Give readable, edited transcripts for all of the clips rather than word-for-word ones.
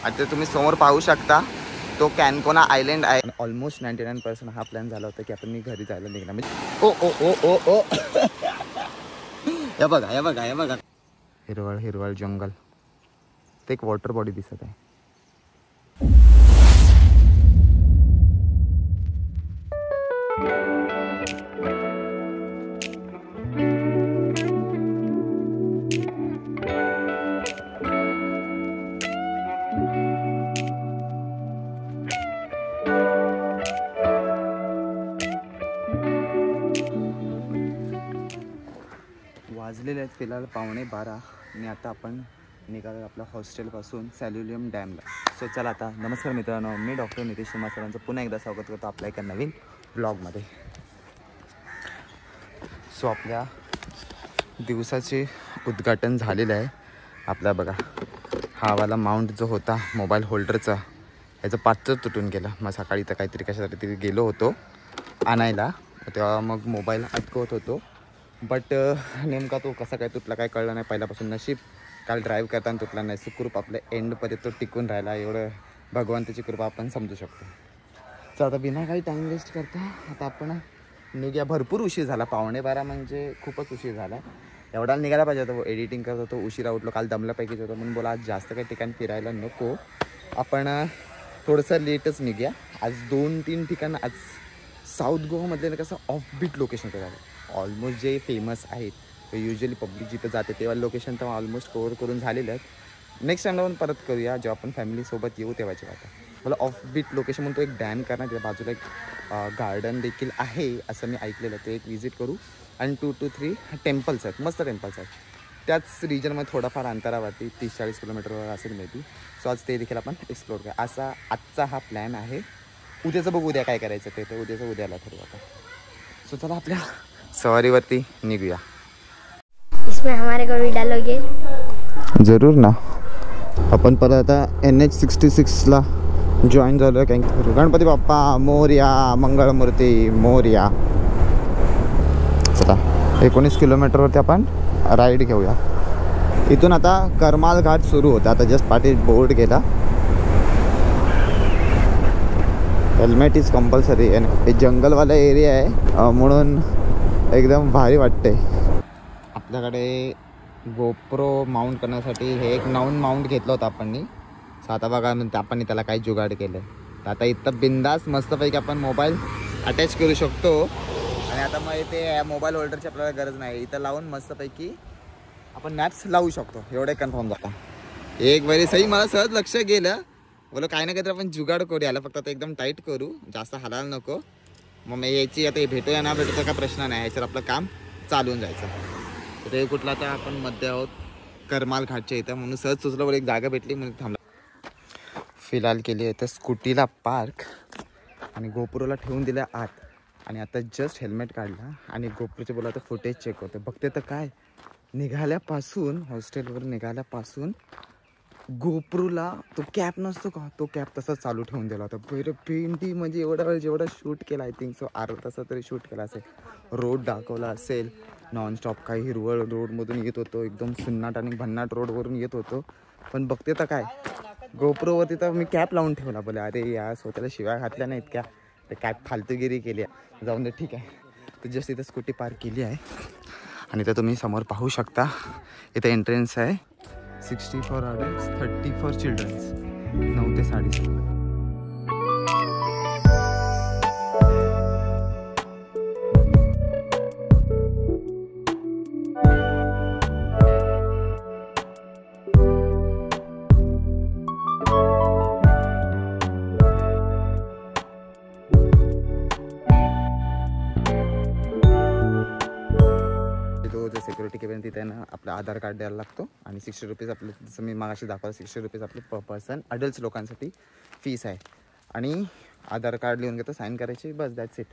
आता तुम्ही समोर पाहू शकता तो कॅनकोना आयलँड आहे. ऑलमोस्ट 99% हा प्लॅन झाला होता की आपण मी घरी जायला निघणार. म्हणजे ओ ओ ओ ओ ओ हे बघा हे बघा हे बघा, हिरवळ हिरवळ जंगल, ते एक वॉटर बॉडी दिसत आहे. वाजलेले आहेत फिलहाल 11:15 आणि आता आपण निघालो आपल्या हॉस्टेलपासून सॅल्युलियम डॅमला. सो चला आता. नमस्कार मित्रांनो, मी डॉक्टर नितेश शर्मा सरांचं पुन्हा एकदा स्वागत करतो आपल्या एका नवीन ब्लॉगमध्ये. सो आपल्या दिवसाचे उद्घाटन झालेलं आहे. आपला बघा हा वाला माउंट जो होता मोबाईल होल्डरचा, याचं पाचच तुटून गेलं. मग सकाळी तर काहीतरी कशासाठी तरी गेलो होतो आणायला, तेव्हा मग मोबाईल अटकवत होतो. बट नेमका तो कसा काय तुटला काय कळलं नाही. पहिल्यापासून नशीब काल ड्राईव्ह करताना तुटला नाही. सुखरूप आपल्या एंडपर्यंत तो टिकून राहिला, एवढं भगवंताची कृपा आपण समजू शकतो. तर आता बिना काही टाईम वेस्ट करता आता आपण निघूया. भरपूर उशीर झाला, 11:15 म्हणजे खूपच उशीर झाला. एवढा निघायला पाहिजे होतं. एडिटिंग करत होतो, उशिरा उठलो, काल दमल्यापैकीच होतं म्हणून बोला आज जास्त काही ठिकाण फिरायला नको, आपण थोडंसं लेटच निघूया. आज 2-3 ठिकाण, आज साऊथ गोवामधले कसं ऑफबीट लोकेशन झालं. ऑलमोस्ट जे फेमस आहेत युजली पब्लिक जिथं जाते तेव्हा लोकेशन तर ऑलमोस्ट कवर करून झालेलं आहेत. नेक्स्ट टाईमला पण परत करूया जेव्हा आपण फॅमिलीसोबत येऊ तेव्हाची आता. मला ऑफबीट लोकेशन म्हणून तो एक डॅम करणार, त्या बाजूला एक गार्डन देखील आहे असं मी ऐकलेलं. ते एक विजिट करू आणि 2 to 3 टेम्पल्स आहेत, मस्त टेम्पल्स आहेत. त्याच रिजनमध्ये थोडाफार अंतरावरती 30-40 किलोमीटरवर असेल मे बी. सो आज ते देखील आपण एक्सप्लोर करूया. असा आजचा हा प्लॅन आहे. उद्याचं बघू, उद्या काय करायचं ते उद्याचं उद्याला ठरवू आता. सो चला आपल्या सवारीवरती निघूया. इसमें हमारे को भी डालोगे? जरूर ना. आपण परत आता NH66ला जॉईन झालो आहे. गणपती बाप्पा मोरया, मंगळमूर्ती मोरया. चला 19 किलोमीटरवरती आपण राईड घेऊया. इथून आता करमाल घाट सुरू होता. आता जस्ट पाठी बोर्ड गेला. Helmet is compulsory. हे जंगलवाला एरिया आहे म्हणून एकदम भारी वाटते. आपल्याकडे गोप्रो माउंट करण्यासाठी हे एक माउंट घेतलं होतं आपण. आता बघा आपण त्याला काही जुगाड केलं. तर आता इथं बिंदास मस्तपैकी आपण मोबाईल अटॅच करू शकतो. आणि आता मग इथे मोबाईल होल्डरची आपल्याला गरज नाही. इथं लावून मस्तपैकी आपण मॅप्स लावू शकतो. एवढे कन्फर्म झाला. एक वेळी सही मला सहज लक्ष गेलं, बोलो काही ना काहीतरी आपण जुगाड करू. याला फक्त आता एकदम टाईट करू, जास्त हालायला नको. मग याची आता भेटूया ना भेटू का प्रश्न नाही, ह्याच्यावर आपलं काम चालून जायचं. ते कुठला आता आपण मध्ये आहोत करमाल घाटच्या इथं, म्हणून सहज सुचलं बोल एक जागा भेटली म्हणून थांबला. फिलहाल केली आहे तर स्कूटीला पार्क आणि गोप्रोला ठेवून दिलं आत. आणि आता जस्ट हेल्मेट काढला आणि गोप्रोचे बोला तर फुटेज चेक होते. बघते तर काय निघाल्यापासून हॉस्टेलवर निघाल्यापासून गोप्रोला तो कॅप नसतो का, तो कॅप तसाच चालू ठेवून दिला होता. बरं पेंटी म्हणजे एवढा वेळ जेवढा शूट केला आय थिंक सो अर्धा तास तरी शूट केला असेल. रोड दाखवला असेल नॉनस्टॉप, काही हिरवळ रोडमधून येत होतो, एकदम सुन्नाट आणि भन्नाट रोडवरून येत होतो. पण बघते तर काय गोप्रोवरती तर मी कॅप लावून ठेवला. बोले अरे या स्वतःला शिव्या घातल्या नाहीत का, ते कॅप फालतूगिरी केली आहे. जाऊन दे ठीक आहे. तर जस्ट इथं स्कूटी पार्क केली आहे आणि इथं तुम्ही समोर पाहू शकता. इथं एंट्रन्स आहे 60 फॉर अडल्ट्स, 30 फॉर चिल्ड्रन्स, 9 ते 6:30. सिक्युरिटी केबिन तिथे ना आपलं आधार कार्ड द्यायला लागतो आणि 60 रुपीज आपलं, जसं मी मागाशी दाखवलं 60 रुपीज आपले पर पर्सन अडल्ट्स लोकांसाठी फीस आहे. आणि आधार कार्ड लिहून घेतो, साईन करायची, बस दॅट्स इट.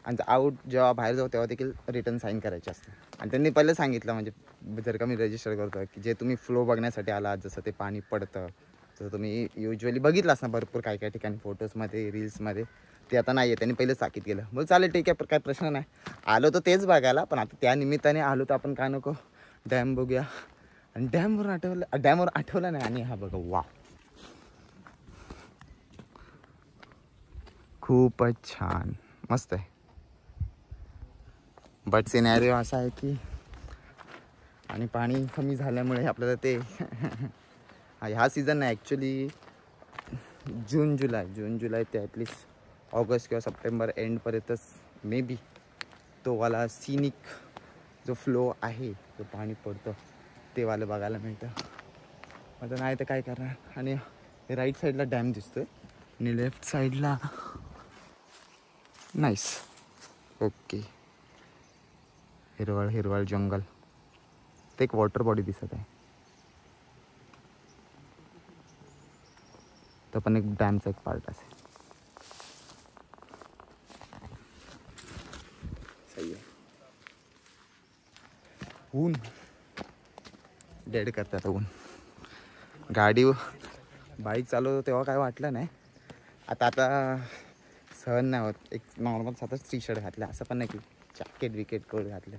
आणि आऊट जेव्हा बाहेर जाऊ तेव्हा देखील रिटर्न साईन करायची असते. आणि त्यांनी पहिलं सांगितलं म्हणजे जर का मी रजिस्टर करतो की जे तुम्ही फ्लो बघण्यासाठी आला, जसं ते पाणी पडतं, जसं तुम्ही युजली बघितलं असणार भरपूर काही काही ठिकाणी फोटोजमध्ये रील्समध्ये, ते आता नाही आहे. त्यांनी पहिलेच ताकीद केलं. मग चालेल ठीक आहे, काय प्रश्न नाही. आलो तर तेच बघायला, पण आता त्या निमित्ताने आलो तर आपण काय नको डॅम बघूया. आणि डॅमवर आठवलं नाही. आणि हा बघा वा खूपच छान, मस्त आहे. बट सिनॅरिओ असा आहे की आणि पाणी कमी झाल्यामुळे आपल्याला ते ह्या सीझन नाही ॲक्च्युली, जून जुलै ते ॲटलिस्ट ऑगस्ट किंवा सप्टेंबर एंडपर्यंतच मे बी तो वाला सिनिक जो फ्लो आहे, जो पाणी पडतं ते वालं बघायला मिळतं. आता नाही तर काय करणार. आणि राईट साईडला डॅम दिसतोय आणि लेफ्ट साईडला नाईस, ओके, हिरवळ जंगल. ते एक वॉटर बॉडी दिसत आहे, तो पण एक डॅमचा एक पार्ट असेल. सही आहे. ऊन डेड करतात ऊन. गाडी बाईक चालवतो तेव्हा काय वाटलं नाही, आता सहन नाही होत. एक नॉर्मल साधाच टी शर्ट घातलं, असं पण नाही की जॅकेट विकेट कोट घातलं.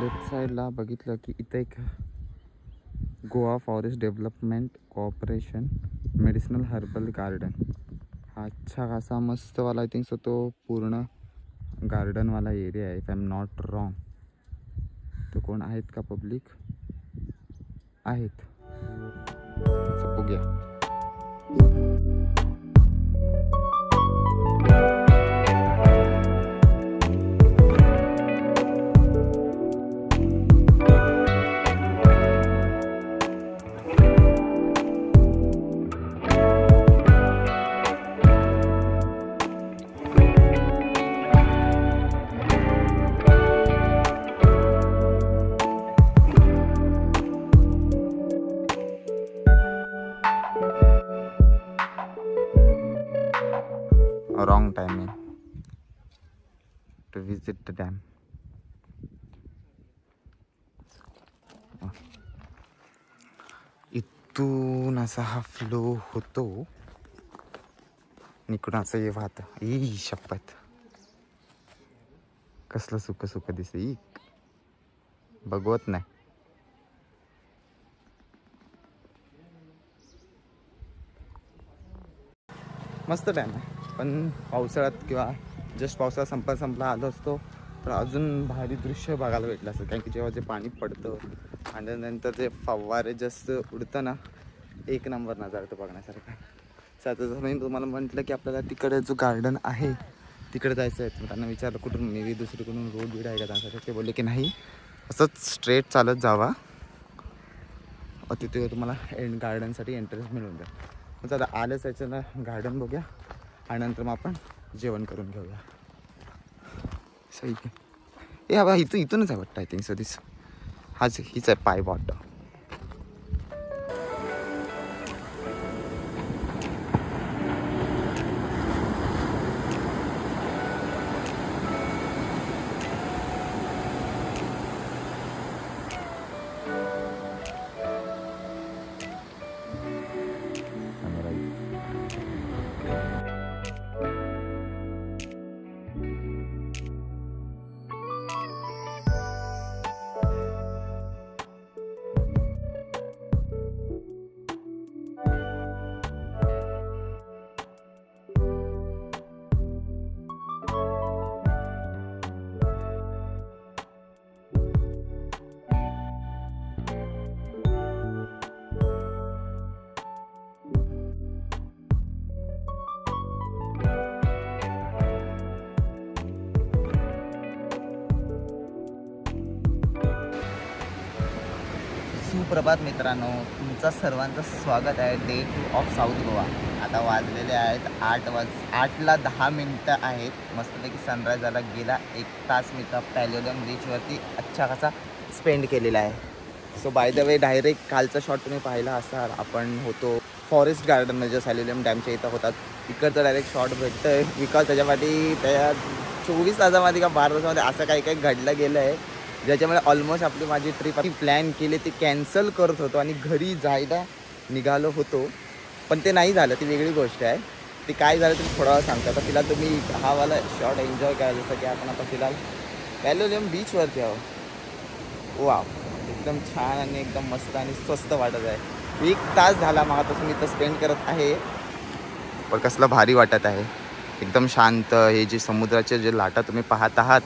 लेफ्ट साईडला बघितलं की इथं एक Goa forest development corporation medicinal herbal garden, हा अच्छा खासा मस्तवाला आय थिंक सो तो पूर्ण गार्डनवाला एरिया आहे, if I am not wrong. तो कोण आहेत का पब्लिक आहेत, बघूया. Wrong timing to visit the dam. इथून असा हा फ्लो होतो, इकडून असं हे वाहतं. ई शपथ, कसलं सुक सुक दिसतं, बघवत नाही. मस्त डॅम आहे, पण पावसाळ्यात किंवा जस्ट पावसाळा संपला आलो असतो तर अजून भारी दृश्य बघायला भेटलं असतं. कारण की जेव्हा जे पाणी पडतं आणि नंतर ते फवारे जस्ट उडतं ना, एक नंबर नजारा तो बघण्यासारखा. आता जसं मी तुम्हाला म्हटलं की आपल्याला तिकडे जो गार्डन आहे तिकडे जायचं आहे. त्यांना विचारलं कुठून, मे बी दुसरीकडून रोड बीड आहे का त्यासाठी. ते बोलले की नाही, असंच स्ट्रेट चालत जावा, तिथे तुम्हाला गार्डनसाठी एंट्रन्स मिळून जाईल. मग आता आलंच याचं ना, गार्डन बघूया आणि नंतर मग आपण जेवण करून घेऊया. सही आहे. ए हा इथूनच आहे वाटतं, आय थिंक सो दिस हीच आहे पाय बॉट. सुप्रभात मित्रांनो, तुमचं सर्वांचं स्वागत आहे डे 2 ऑफ साऊथ गोवा. आता वाजलेले आहेत 8:10 आहेत. मस्तपैकी सनराईज झाला. गेला 1 तास मी तर पॅलोलियम बीचवरती अच्छा कसा स्पेंड केलेला आहे. So by the way direct कालचा शॉट तुम्ही पाहिला असाल. आपण होतो फॉरेस्ट गार्डन जो सॅल्युलियम डॅमच्या इथं होतात. इकडचं डायरेक्ट शॉट भेटतं आहे बिकॉज त्याच्यासाठी त्या 24 तासामध्ये का 12 तासामध्ये असं काही काही घडलं गेलं आहे ज्याच्यामुळे ऑलमोस्ट आपली माझी ट्रिप प्लॅन केली ती कॅन्सल करत होतो आणि घरी जायला निघालो होतो. पण ते नाही झालं, ती वेगळी गोष्ट आहे. ती काय झालं तुम्ही थोडा वेळ सांगता. आता फिलहाल तुम्ही हा वाला शॉट एन्जॉय करा. जसं की आपण आता फिलहाल पॅलोलियम बीचवरती आहो. वाव, एकदम छान आणि एकदम मस्त आणि स्वस्त वाटत आहे. 1 तास झाला मागापासून मी इथं स्पेंड करत आहे. पण कसलं भारी वाटत आहे. एकदम शांत. हे जे समुद्राचे जे लाटा तुम्ही पाहत आहात,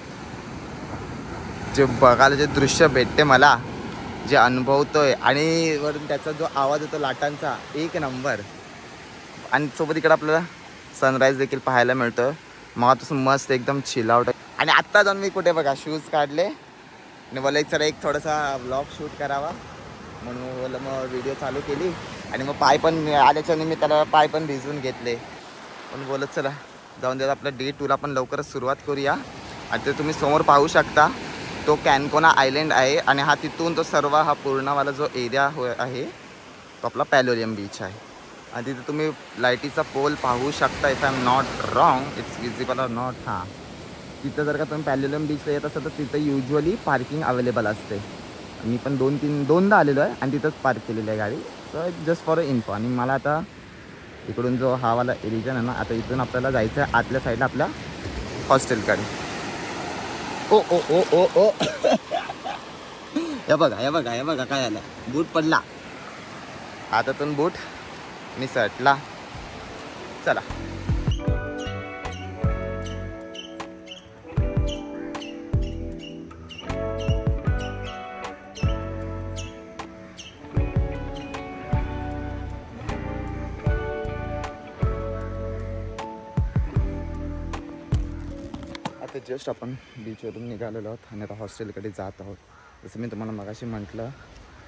जे बघायला जे दृश्य भेटते मला, जे अनुभवतोय आणि वरून त्याचा जो आवाज होतो लाटांचा, एक नंबर. आणि सोबत इकडं आपल्याला सनराईज देखील पाहायला मिळतं. मगापासून मस्त एकदम चिल आउट. आणि आत्ता जाऊन मी कुठे बघा शूज काढले आणि बोला चला एक थोडासा व्लॉग शूट करावा म्हणून बोला मग व्हिडिओ चालू केली. आणि मग पाय पण आल्याच्या निमित्ताला पाय पण भिजवून घेतले. पण बोलत चला जाऊन द्या आपल्या डे 2ला आपण लवकरच सुरुवात करूया. आणि ते तुम्ही समोर पाहू शकता तो कॅनकोना आयलँड आहे. आणि हा तिथून तो सर्व हा पूर्णवाला जो एरिया आहे तो आपला पॅलोलियम बीच आहे. आणि तिथे तुम्ही लाईटीचा पोल पाहू शकता. If I am not wrong, it's visible or not. हां, तिथं जर का तुम्ही पॅलोलियम बीचला येत असाल तर तिथं युजली पार्किंग अवेलेबल असते. मी पण 2-3दा आलेलो आहे आणि तिथंच पार्क केलेली आहे गाडी. So just for info. आणि मला आता इकडून जो हा वाला रिजन आहे ना, आता इथून आपल्याला जायचं आहे आतल्या साईडला आपल्या हॉस्टेलकडे. ओ ओ ओ ओ ओ हे बघा काय झालं. बूट पडला हातातून, बूट निसटला. चला आता जस्ट आपण बीचवरून निघालेलो आहोत आणि आता हॉस्टेलकडे जात आहोत. जसं मी तुम्हाला मगाशी म्हटलं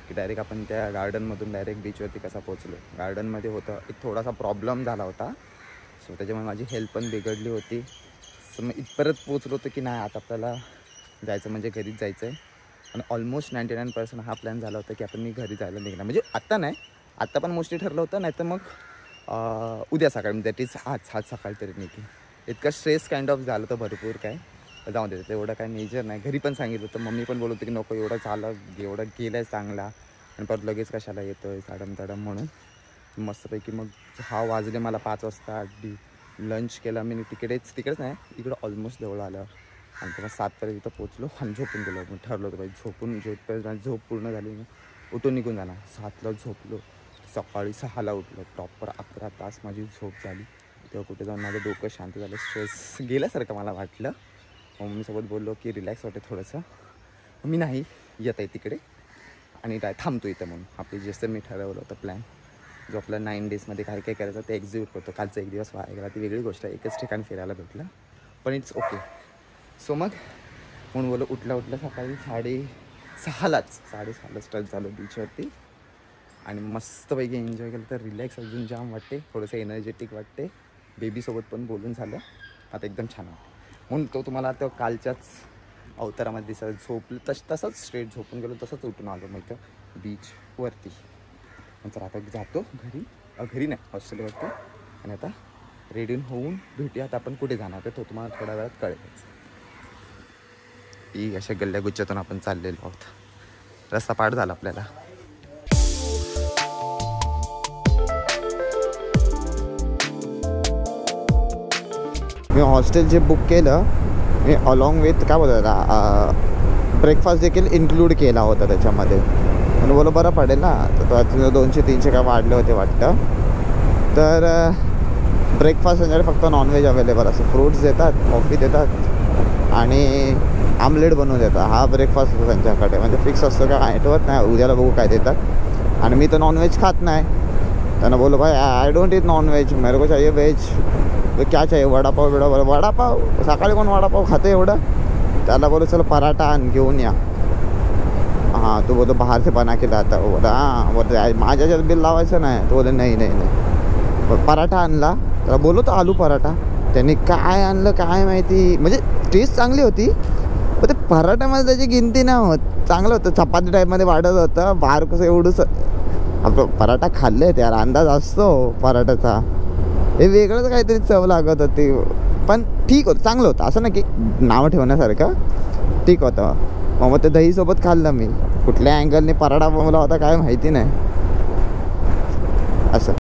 की डायरेक्ट आपण त्या गार्डनमधून डायरेक्ट बीचवरती कसा पोचलो. गार्डनमध्ये होतं एक थोडासा प्रॉब्लेम झाला होता. सो त्याच्यामुळे माझी हेल्थ पण बिघडली होती. सो मग इथपर्यंत पोचलो होतो की नाही आता आपल्याला जायचं म्हणजे घरीच जायचं आहे. आणि ऑलमोस्ट 99% हा प्लॅन झाला होता की आपण मी घरी जायला निघणार. म्हणजे आत्ता नाही, आत्ता पण मोस्टली ठरलं होतं. नाही तर मग उद्या सकाळी, दॅट इज आज सकाळी तरी निघेल. इतका स्ट्रेस काइंड ऑफ झालं तर भरपूर काय जाऊ देतं. एवढं काय मेजर नाही. घरी पण सांगितलं होतं, मम्मी पण बोलत होती की नको एवढं झालं, एवढं गेलं आहे चांगला आणि परत लगेच कशाला येतो आहे ताडम म्हणून. मस्तपैकी मग हा वाजले मला 5 वाजता. अगदी लंच केला मी. तिकडेच नाही, इकडं ऑलमोस्ट जवळ आलं. आणि तेव्हा 7पर्यंत इथं पोचलो आणि झोपून गेलो. मग ठरलं होतं पाहिजे झोप पूर्ण झाली मी उठून निघून जाणार. 7ला झोपलो, सकाळी 6ला उठलो. प्रॉपर 11 तास माझी झोप झाली. तेव्हा कुठे जाऊन माझं डोकं शांत झालं. स्ट्रेस गेल्यासारखं मला वाटलं. मम्मीसोबत बोललो की रिलॅक्स वाटते थोडंसं. मी नाही येत आहे तिकडे आणि काय थांबतो इथं म्हणून. आपली जसं मी ठरवलं होतं प्लॅन, जो आपला 9 डेजमध्ये काय काय करायचं ते एक्झिक्यूट करतो. कालचा 1 दिवस वाया गेला, ती वेगळी गोष्ट आहे. एकच ठिकाणी फिरायला भेटलं पण इट्स ओके. सो मग म्हणून बोललो उठल्या सकाळी 6:30लाच टच झालो बीचवरती. आणि मस्तपैकी एन्जॉय केलं. तर रिलॅक्स अजून जाम वाटते, थोडंसं एनर्जेटिक वाटते. बेबीसोबत पण बोलून झालं, आता एकदम छान वाटतं. म्हणून तो तुम्हाला तो कालच्याच अवतारामध्ये दिसत झोपलं तसंच स्ट्रेट झोपून गेलो, तसंच उठून आलो मग इथं बीचवरती. नंतर आता जातो घरी नाही हॉस्टेलवरती. आणि आता रेडी होऊन भेटूया. आता आपण कुठे जाणार ते तो तुम्हाला थोड्या वेळात कळेलच. ही अशा गल्ल्यागुच्च्यातून आपण चाललेलो आहोत. रस्ता पाठ झाला आपल्याला. मी हॉस्टेल जे बुक केलं मी अलॉंग विथ काय बोलतात ब्रेकफास्ट देखील इन्क्लूड केला होता त्याच्यामध्ये. म्हणून बोलो बरं पडेल ना. तर 200-300 काय वाढले होते वाटतं. तर ब्रेकफास्ट म्हणजे फक्त नॉनव्हेज अवेलेबल असं. फ्रूट्स देतात, कॉफी देतात आणि आमलेट बनवून देतात. हा ब्रेकफास्ट असतो त्यांच्याकडे. म्हणजे फिक्स असतो का आठवत नाही, उद्याला बघू काय देतात. आणि मी तर नॉनव्हेज खात नाही. त्यांना बोललो भाई आय डोंट ईट नॉनव्हेज, मेरे को चाहिए वेज. तो क्या चाहिए, वडापाव वडापाव. सकाळी कोण वडापाव खाते एवढं. त्याला बोलू चला पराठा आण घेऊन या. हाँ तो बोलतो बाहर से बना के लाता. बोलता हां बोलतो माझ्या ह्याच्यात बिल लावायचं नाही. तो बोलतो नाही नाही नाही. पराठा आणला त्याला बोललो तो आलू पराठा. त्यांनी काय आणलं काय माहिती, म्हणजे टेस्ट चांगली होती पण ते पराठ्यामध्ये त्याची गिनती नाही होत. चांगलं होतं, चपाती टाईपमध्ये वाढत होतं. बाहेर कसं एवढंच आपलं पराठा खाल्ले त्याला अंदाज असतो पराठ्याचा. हे वेगळंच काहीतरी चव लागत होती पण ठीक होतं, चांगलं होतं. असं ना की नावं ठेवण्यासारखं ठीक होतं. मग ते दहीसोबत खाल्लं मी. कुठल्या अँगलने पराठा बनवला होता काय माहिती नाही असं.